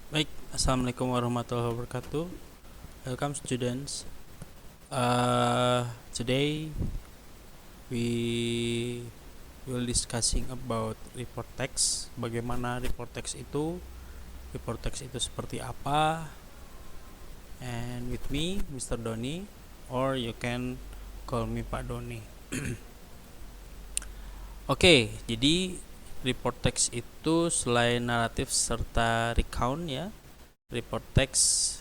Baik, assalamualaikum warahmatullahi wabarakatuh. Welcome students. Today we will discussing about report text. Bagaimana report text itu? Report text itu seperti apa? And with me, Mr. Doni, or you can call me Pak Doni. Oke, jadi report text itu selain naratif serta recount ya. Report text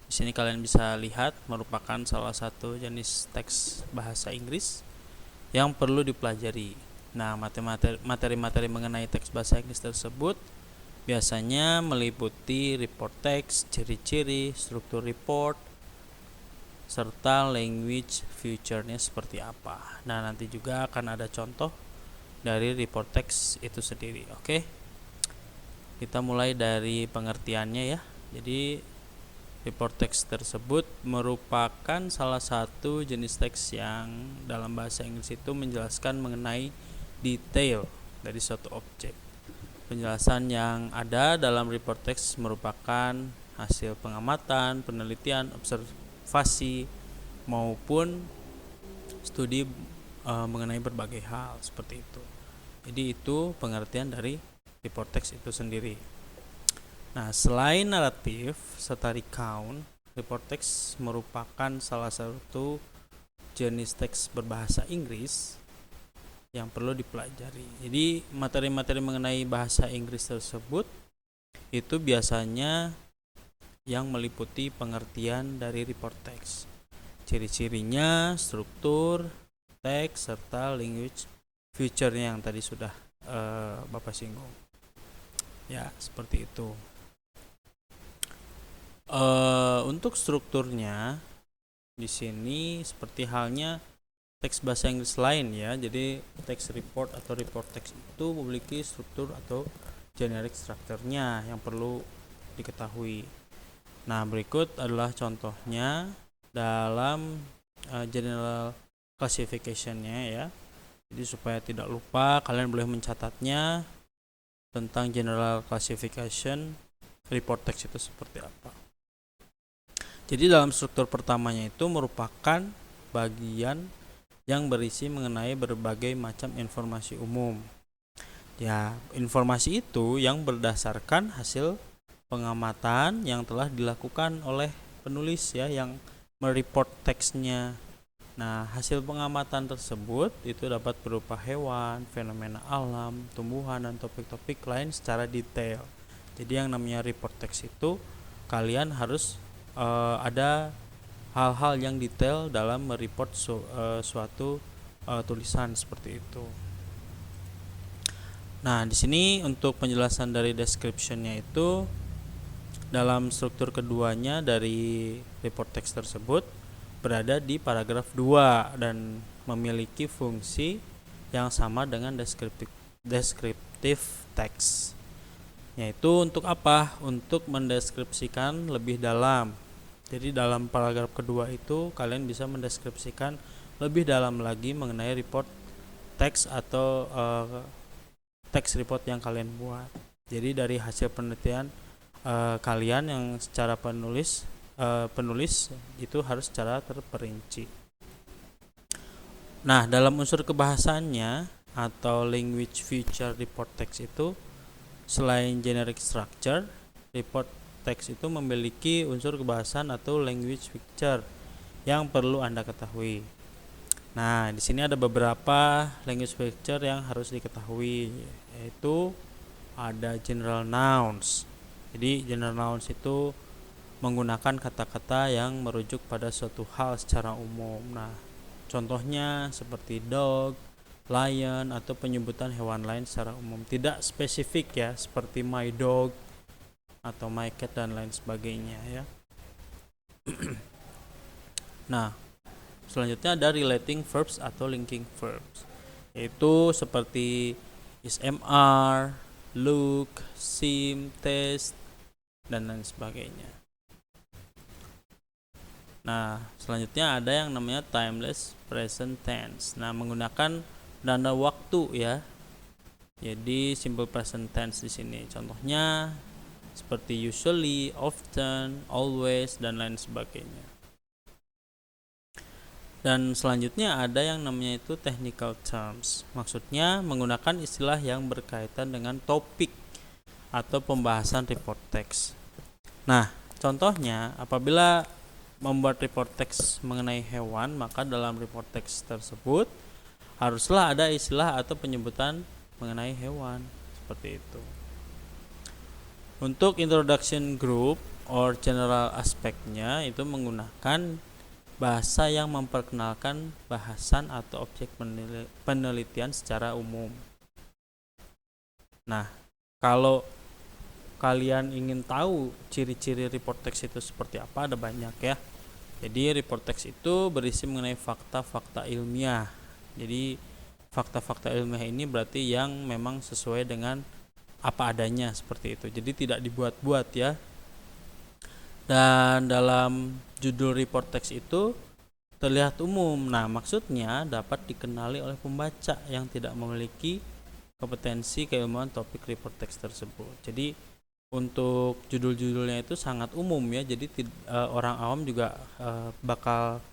di sini kalian bisa lihat merupakan salah satu jenis teks bahasa Inggris yang perlu dipelajari. Nah, materi-materi mengenai teks bahasa Inggris tersebut biasanya meliputi report text, ciri-ciri, struktur report, serta language feature-nya seperti apa. Nah, nanti juga akan ada contoh dari report text itu sendiri. Oke. Kita mulai dari pengertiannya ya. Jadi report text tersebut merupakan salah satu jenis teks yang dalam bahasa Inggris itu menjelaskan mengenai detail dari suatu objek. Penjelasan yang ada dalam report text merupakan hasil pengamatan, penelitian, observasi maupun studi mengenai berbagai hal seperti itu. Jadi itu pengertian dari report text itu sendiri. Nah, selain naratif serta recount, report text merupakan salah satu jenis teks berbahasa Inggris yang perlu dipelajari. Jadi, materi-materi mengenai bahasa Inggris tersebut itu biasanya yang meliputi pengertian dari report text. Ciri-cirinya, struktur, teks, serta language feature-nya yang tadi sudah Bapak singgung. Ya, seperti itu. Untuk strukturnya di sini seperti halnya teks bahasa Inggris lain ya. Jadi teks report atau report text itu memiliki struktur atau generic structure-nya yang perlu diketahui. Nah, berikut adalah contohnya dalam general classification-nya ya. Jadi supaya tidak lupa kalian boleh mencatatnya tentang general classification report text itu seperti apa. Jadi dalam struktur pertamanya itu merupakan bagian yang berisi mengenai berbagai macam informasi umum. Ya, informasi itu yang berdasarkan hasil pengamatan yang telah dilakukan oleh penulis ya yang mereport teksnya. Nah, hasil pengamatan tersebut itu dapat berupa hewan, fenomena alam, tumbuhan, dan topik-topik lain secara detail. Jadi yang namanya report text itu kalian harus ada hal-hal yang detail dalam mereport suatu tulisan seperti itu. Nah, di sini untuk penjelasan dari description-nya itu dalam struktur keduanya dari report text tersebut berada di paragraf 2 dan memiliki fungsi yang sama dengan descriptive text. Yaitu untuk apa? Untuk mendeskripsikan lebih dalam. Jadi dalam paragraf kedua itu kalian bisa mendeskripsikan lebih dalam lagi mengenai report teks atau teks report yang kalian buat. Jadi dari hasil penelitian kalian yang secara penulis itu harus secara terperinci. Nah, dalam unsur kebahasannya atau language feature report text itu selain generic structure, report text itu memiliki unsur kebahasan atau language feature yang perlu Anda ketahui. Nah, di sini ada beberapa language feature yang harus diketahui, yaitu ada general nouns. Jadi general nouns itu menggunakan kata-kata yang merujuk pada suatu hal secara umum. Nah, contohnya seperti dog, lion, atau penyebutan hewan lain secara umum, tidak spesifik ya, seperti my dog atau my cat dan lain sebagainya ya. Nah, selanjutnya ada relating verbs atau linking verbs, yaitu seperti is/am, look, seem, taste, dan lain sebagainya. Nah, selanjutnya ada yang namanya timeless present tense. Nah, menggunakan tanda waktu ya. Jadi simple present tense di sini. Contohnya seperti usually, often, always, dan lain sebagainya. Dan selanjutnya ada yang namanya itu technical terms. Maksudnya menggunakan istilah yang berkaitan dengan topik atau pembahasan report text. Nah, contohnya apabila membuat report text mengenai hewan, maka dalam report text tersebut haruslah ada istilah atau penyebutan mengenai hewan, seperti itu. Untuk introduction group or general aspeknya itu menggunakan bahasa yang memperkenalkan bahasan atau objek penelitian secara umum. Nah, kalau kalian ingin tahu ciri-ciri report text itu seperti apa, ada banyak ya. Jadi report text itu berisi mengenai fakta-fakta ilmiah. Jadi fakta-fakta ilmiah ini berarti yang memang sesuai dengan apa adanya, seperti itu. Jadi tidak dibuat-buat ya. Dan dalam judul report text itu terlihat umum. Nah, maksudnya dapat dikenali oleh pembaca yang tidak memiliki kompetensi keilmuan topik report text tersebut. Jadi untuk judul-judulnya itu sangat umum ya. Jadi orang awam juga bakal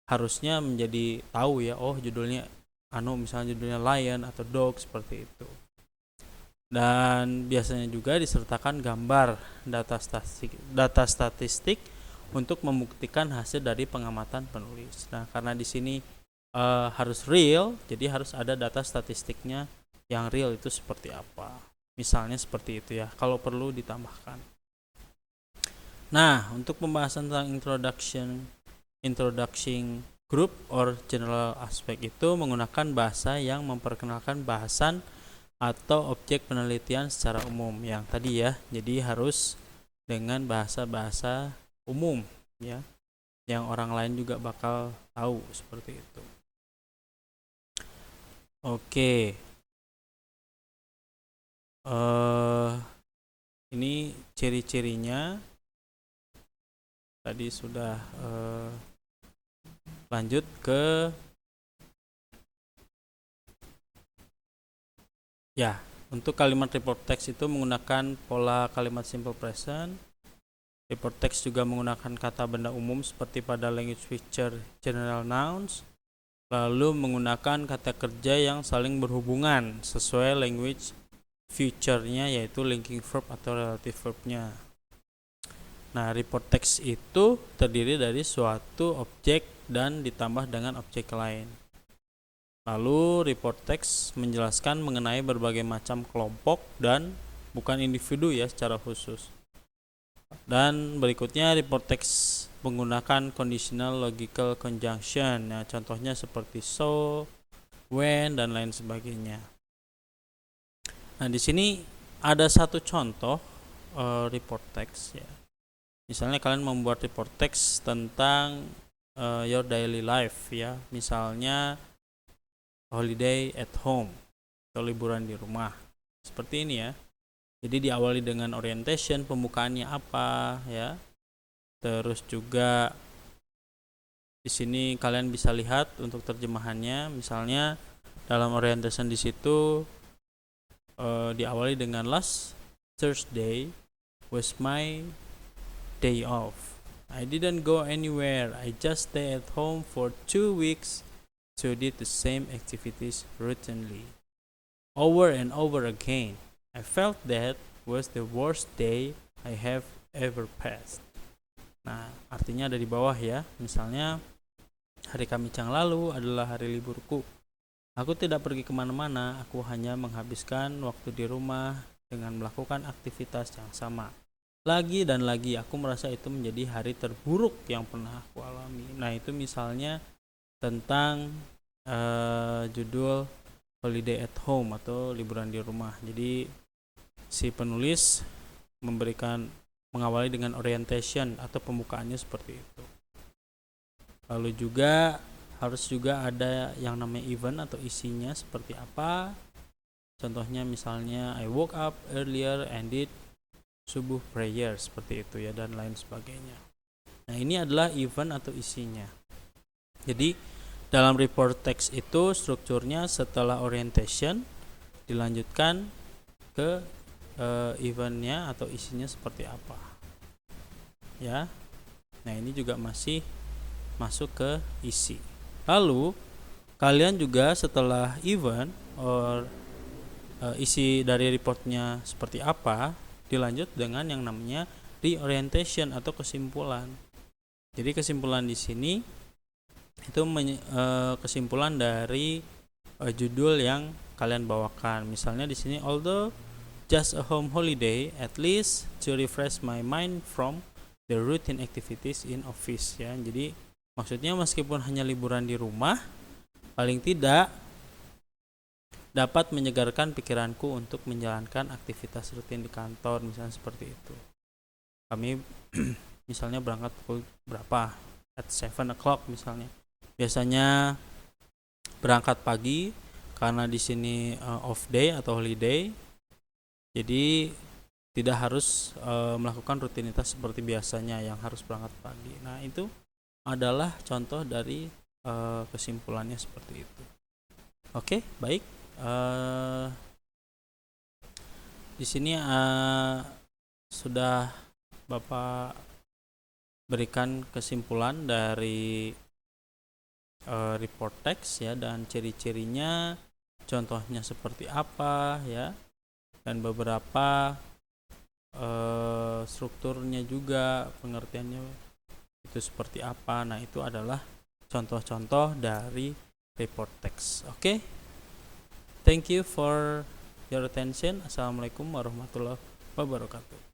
harusnya menjadi tahu ya, oh judulnya misalnya judulnya lion atau dog, seperti itu. Dan biasanya juga disertakan gambar data statistik untuk membuktikan hasil dari pengamatan penulis. Nah, karena di sini harus real, jadi harus ada data statistiknya yang real itu seperti apa. Misalnya seperti itu ya, kalau perlu ditambahkan. Nah, untuk pembahasan tentang introduction group or general aspect itu menggunakan bahasa yang memperkenalkan bahasan atau objek penelitian secara umum yang tadi ya. Jadi harus dengan bahasa-bahasa umum ya, yang orang lain juga bakal tahu, seperti itu. Oke. Ini ciri-cirinya tadi sudah. Lanjut ke ya, untuk kalimat report text itu menggunakan pola kalimat simple present. Report text juga menggunakan kata benda umum seperti pada language feature general nouns, lalu menggunakan kata kerja yang saling berhubungan sesuai language feature-nya, yaitu linking verb atau relative verb-nya. Nah, report text itu terdiri dari suatu objek dan ditambah dengan objek lain. Lalu report text menjelaskan mengenai berbagai macam kelompok dan bukan individu ya secara khusus. Dan berikutnya report text menggunakan conditional logical conjunction. Nah, contohnya seperti so, when, dan lain sebagainya. Nah, di sini ada satu contoh report text ya. Misalnya kalian membuat report text tentang your daily life ya. Misalnya holiday at home atau liburan di rumah, seperti ini ya. Jadi diawali dengan orientation, pembukaannya apa ya. Terus juga di sini kalian bisa lihat untuk terjemahannya. Misalnya dalam orientation di situ diawali dengan last Thursday was my day off. I didn't go anywhere. I just stay at home for 2 weeks. So did the same activities routinely, over and over again. I felt that was the worst day I have ever passed. Nah, artinya ada di bawah ya. Misalnya, hari Kamis yang lalu adalah hari liburku. Aku tidak pergi kemana-mana. Aku hanya menghabiskan waktu di rumah dengan melakukan aktivitas yang sama. Lagi dan lagi, aku merasa itu menjadi hari terburuk yang pernah aku alami. Nah, itu misalnya tentang judul holiday at home atau liburan di rumah. Jadi si penulis mengawali dengan orientation atau pembukaannya seperti itu. Lalu juga harus juga ada yang namanya event atau isinya seperti apa. Contohnya misalnya I woke up earlier and did subuh prayer, seperti itu ya, dan lain sebagainya. Nah, ini adalah event atau isinya. Jadi dalam report text itu strukturnya setelah orientation dilanjutkan ke eventnya atau isinya seperti apa ya. Nah ini juga masih masuk ke isi. Lalu kalian juga setelah event or isi dari reportnya seperti apa, dilanjut dengan yang namanya reorientation atau kesimpulan. Jadi kesimpulan di sini itu kesimpulan dari judul yang kalian bawakan. Misalnya di sini, although just a home holiday, at least to refresh my mind from the routine activities in office ya. Jadi maksudnya meskipun hanya liburan di rumah, paling tidak dapat menyegarkan pikiranku untuk menjalankan aktivitas rutin di kantor, misalnya seperti itu. Kami misalnya berangkat pukul berapa, at 7 o'clock misalnya. Biasanya berangkat pagi karena di sini off day atau holiday. Jadi tidak harus melakukan rutinitas seperti biasanya yang harus berangkat pagi. Nah, itu adalah contoh dari kesimpulannya seperti itu. Oke, baik. Di sini sudah Bapak berikan kesimpulan dari report text ya, dan ciri-cirinya, contohnya seperti apa ya, dan beberapa strukturnya juga, pengertiannya itu seperti apa. Nah itu adalah contoh-contoh dari report text. Oke, thank you for your attention. Assalamualaikum warahmatullahi wabarakatuh.